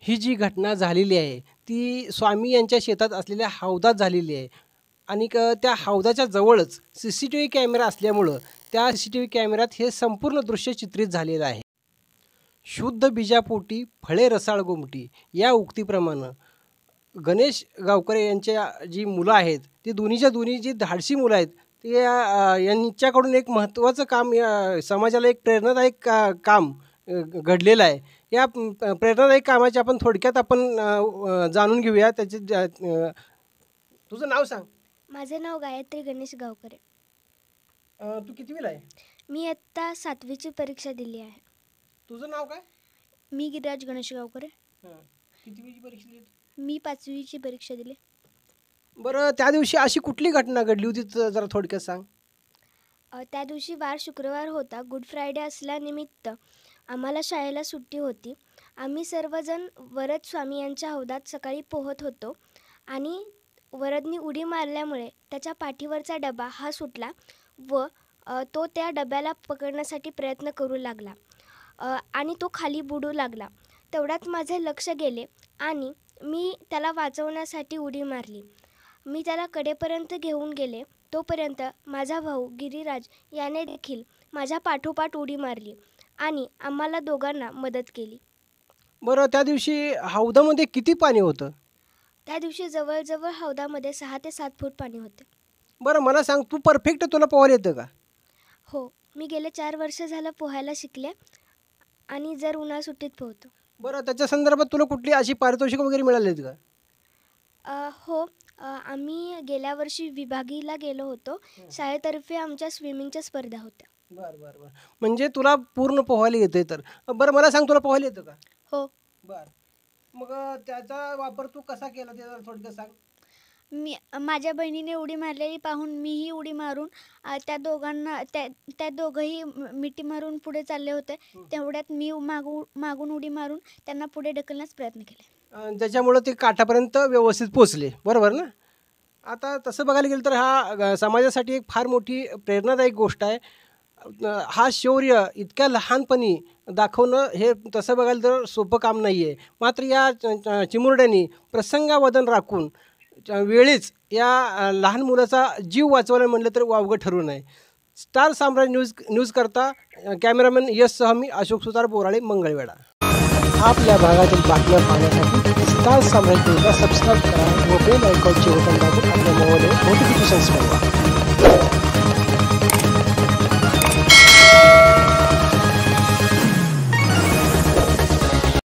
ही जी घटना झालेली आहे ती स्वामी यांच्या शेतात असलेल्या हौदात झालेली आहे आणि त्या हौदाच्या जवळच CCTV कॅमेरा असल्यामुळं त्या CCTV कॅमेऱ्यात हे संपूर्ण दृश्य चित्रित झालेलं आहे। शुद्ध बीजापोटी फळे रसाळ गोमटी या उक्तीप्रमाणे गणेश गावकरे यांच्या जी मुलं आहेत ती दोन्ही जी धाडसी मुलं आहेत ते यांच्याकडून एक महत्त्वाचं काम समाजाला एक प्रेरणादायक काम घडलेलं आहे। या प्रेरणादायक कामाचे आपण थोडक्यात जाणून घेऊया। त्याचे तुझं नाव सांग। माझं नाव गायत्री गणेश गावकरे। तू कितवीला आहे? मी आता 7वीची परीक्षा दिली आहे। तुझं नाव काय? मी गिरिराज गणेश गावकरे। कितवीची परीक्षा दिली? मी 5वीची परीक्षा दिली। बरं, त्या दिवशी अशी कुठली घटना घडली होती जरा थोडक्यात सांग। त्या दिवशी वार शुक्रवार होता। गुड फ्रायडे असल्यानिमित्त आम्हाला शाळेला सुट्टी होती। आम्ही सर्वजण वरद स्वामी यांच्या हौदात सकाळी पोहत होतो आणि वरदनी उडी मारल्यामुळे त्याच्या पाठीवरचा डबा हा सुटला व तो त्या डब्याला पकडण्यासाठी प्रयत्न करू लागला आणि तो खाली बुडू लागला। तेवढ्यात माझे लक्ष गेले आणि मी त्याला वाचवण्यासाठी उडी मारली। मी त्याला कडेपर्यंत घेऊन गेले तोपर्यंत माझा भाऊ गिरिराज याने देखील माझ्या पाठोपाठ उडी मारली आणि आम्हाला दोघांना मदत केली। बरं, त्या दिवशी हौदामध्ये किती पाणी होतं? त्या दिवशी जवळजवळ हौदामध्ये 6 ते 7 फूट पाणी होते। बरं, मला सांग, तू परफेक्ट तुला पोहायला येतं का? हो, मी गेले 4 वर्ष झालं पोहायला शिकले आणि जर उन्हाळ्या सुट्टीत पोहतो। बरं, त्याच्या संदर्भात तुला कुठली अशी पारितोषिक वगैरे मिळाली आहेत का? हो, आम्ही गेल्या वर्षी विभागीला गेलो होतो। शाळेतर्फे आमच्या स्विमिंगच्या स्पर्धा होत्या। बरं, म्हणजे तुला पूर्ण पोहायला येते तर? बरं, मला सांग, तुला पोहायला येतं का? हो। बरं, मग त्याचा वापर तू कसा केला ते जरा थोडक्यात सांग। मी माझ्या बहिणीने उडी मारलेली पाहून मीही उडी मारून त्या दोघंही मिठी मारून पुढे चालले होते। तेवढ्यात मी मागून उडी मारून त्यांना पुढे ढकलण्याचा प्रयत्न केला। ज्याच्यामुळं ते काठापर्यंत व्यवस्थित पोचले, बरोबर ना? आता तसं बघायला गेलं तर हा समाजासाठी एक फार मोठी प्रेरणादायक गोष्ट आहे। हा शौर्य इतक्या लहानपणी दाखवणं हे तसं बघायला तर सोपं काम नाही आहे। मात्र या चिमुरड्यांनी प्रसंगावधान राखून वेळीच या लहान मुलाचा जीव वाचवायला म्हटलं तर वावगं ठरू नये। स्टार साम्राज्य न्यूज करता कॅमेरामॅन यशसह मी अशोक सुतार, बोराळे, मंगळवेढा। आपल्या भागातील बातम्या पाहण्यासाठी स्टार साम्राज्य न्यूजला सबस्क्राईब करा व बेल आयकॉनचे बटन दाबून आपल्या मोबाईलवर नोटिफिकेशन्स मिळवा।